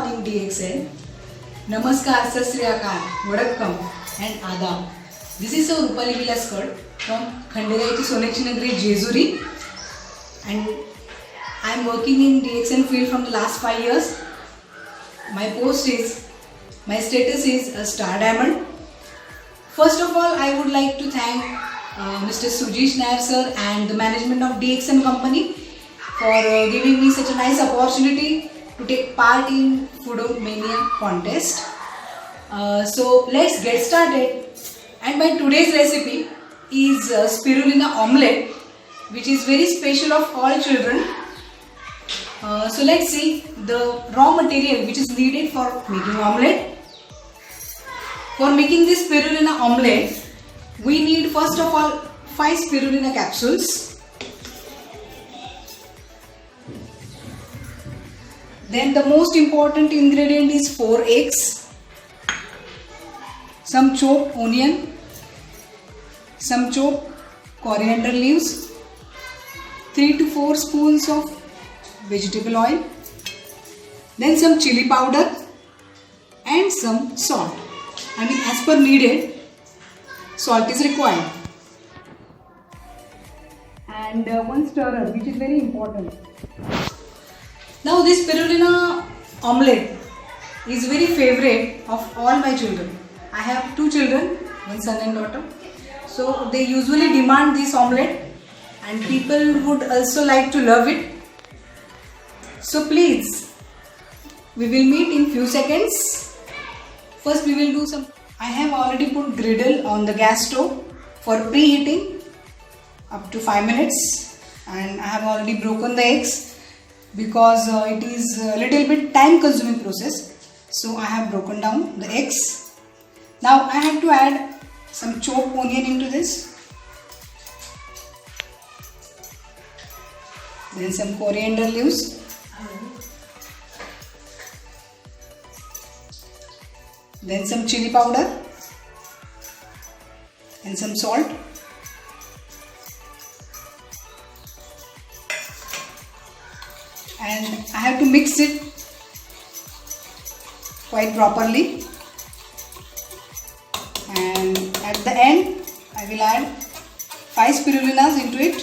morning DXN. Namaskar, Sat Sri Akal, Vadakkam and Adab. This is Rupali Vilaskar from Khandegaichi Sonakshi Nagari, Jejuri, and I am working in DXN field from the last 5 years. My status is a Star Diamond. First of all, I would like to thank Mr. Sujish Nair sir and the management of DXN company for giving me such a nice opportunity to take part in Foodomania contest. So let's get started. And my today's recipe is spirulina omelette, which is very special of all children. So let's see the raw material which is needed for making omelette. For making this spirulina omelette, we need first of all 5 spirulina capsules. Then the most important ingredient is 4 eggs, some chopped onion, some chopped coriander leaves, 3 to 4 spoons of vegetable oil, then some chili powder and some salt. As per needed, salt is required. And one stirrer, which is very important. Now this spirulina omelette is very favorite of all my children. I have 2 children, one son and daughter. So they usually demand this omelette and people would also like to love it. So please, we will meet in few seconds. First we will do some. I have already put griddle on the gas stove for preheating up to 5 minutes, and I have already broken the eggs because it is a little bit time consuming process. So I have broken down the eggs. Now I have to add some chopped onion into this, then some coriander leaves, then some chili powder and some salt. And I have to mix it quite properly. And at the end, I will add 5 spirulinas into it.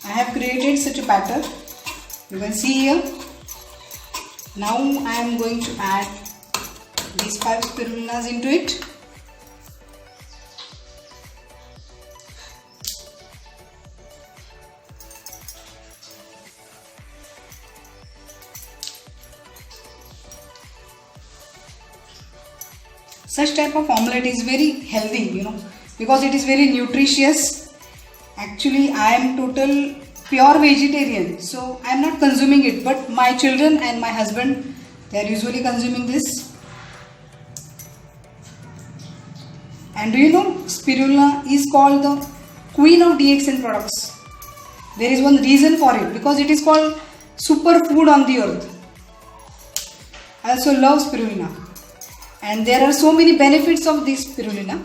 I have created such a batter. You can see here. Now I am going to add these 5 spirulinas into it. Such type of omelette is very healthy, because it is very nutritious. Actually, I am total pure vegetarian, so I am not consuming it, but my children and my husband, they are usually consuming this. And do you know, spirulina is called the queen of DXN products. There is one reason for it, because it is called superfood on the earth. I also love spirulina. And there are so many benefits of this spirulina.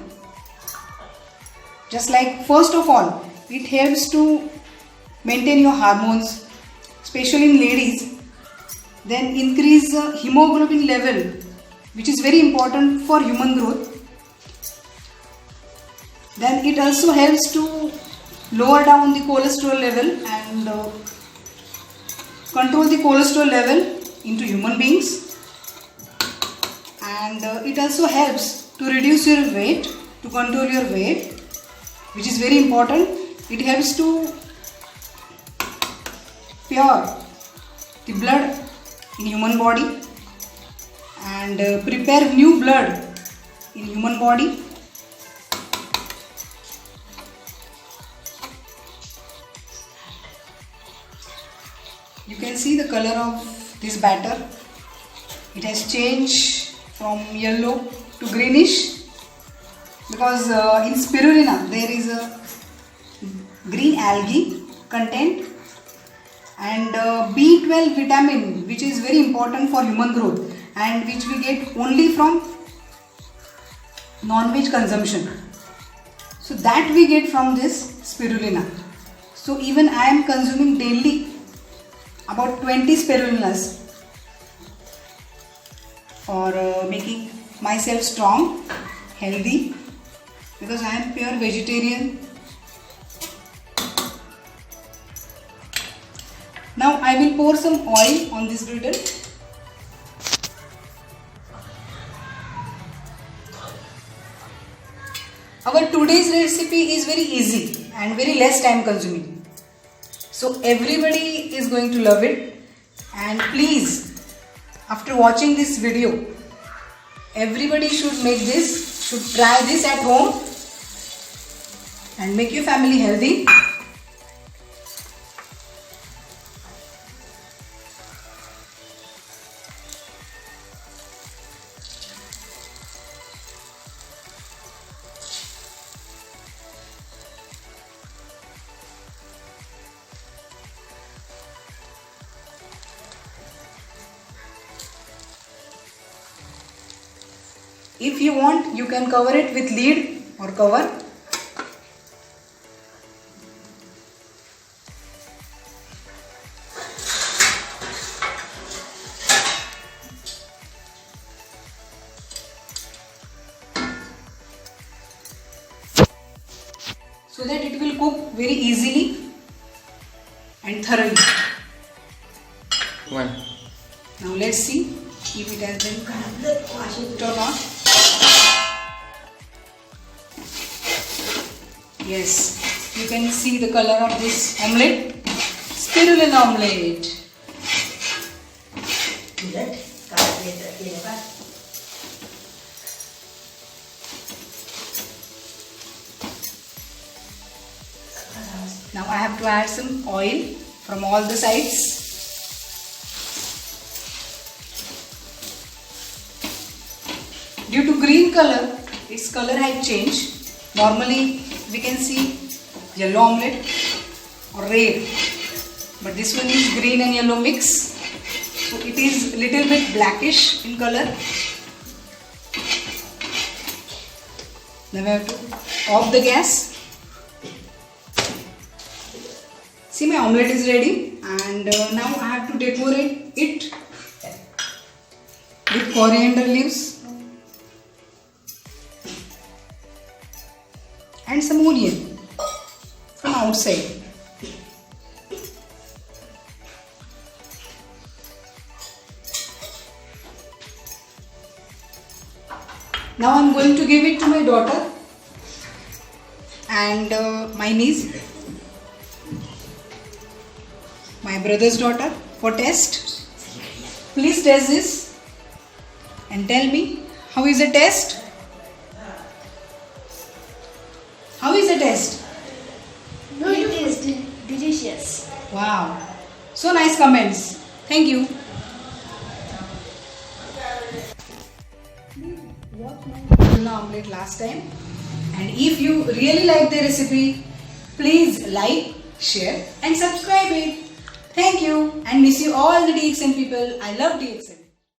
Just like, first of all, it helps to maintain your hormones, especially in ladies. Then increase the hemoglobin level, which is very important for human growth. Then it also helps to lower down the cholesterol level and control the cholesterol level into human beings. And it also helps to reduce your weight, to control your weight, which is very important. It helps to pure the blood in human body and prepare new blood in human body. You can see the color of this batter. It has changed from yellow to greenish because in spirulina there is a green algae content and B12 vitamin, which is very important for human growth and which we get only from non-veg consumption. So that we get from this spirulina. So even I am consuming daily about 20 spirulinas for making myself strong, healthy, because I am pure vegetarian. Now I will pour some oil on this griddle. Our today's recipe is very easy and very less time consuming. So everybody is going to love it, and please, after watching this video, everybody should make this, should try this at home and make your family healthy. If you want, you can cover it with lid or cover. So that it will cook very easily and thoroughly. One. Now let's see if it has been cooked or not. Yes, you can see the color of this omelette. Spirulina omelette. Now I have to add some oil from all the sides. Due to green color, its color had changed. Normally we can see yellow omelette or red, but this one is green and yellow mix, so it is little bit blackish in color. Now we have to off the gas. See, my omelette is ready, and now I have to decorate it with coriander leaves and some onion from outside. Now I am going to give it to my daughter and my niece, my brother's daughter, for test. Please taste this and tell me how is the taste. How is the taste? No, it is delicious. Wow, so nice comments. Thank you. Watched my spirulina omelette last time, and if you really like the recipe, please like, share and subscribe it. Thank you, and miss you all the DXN people. I love DXN.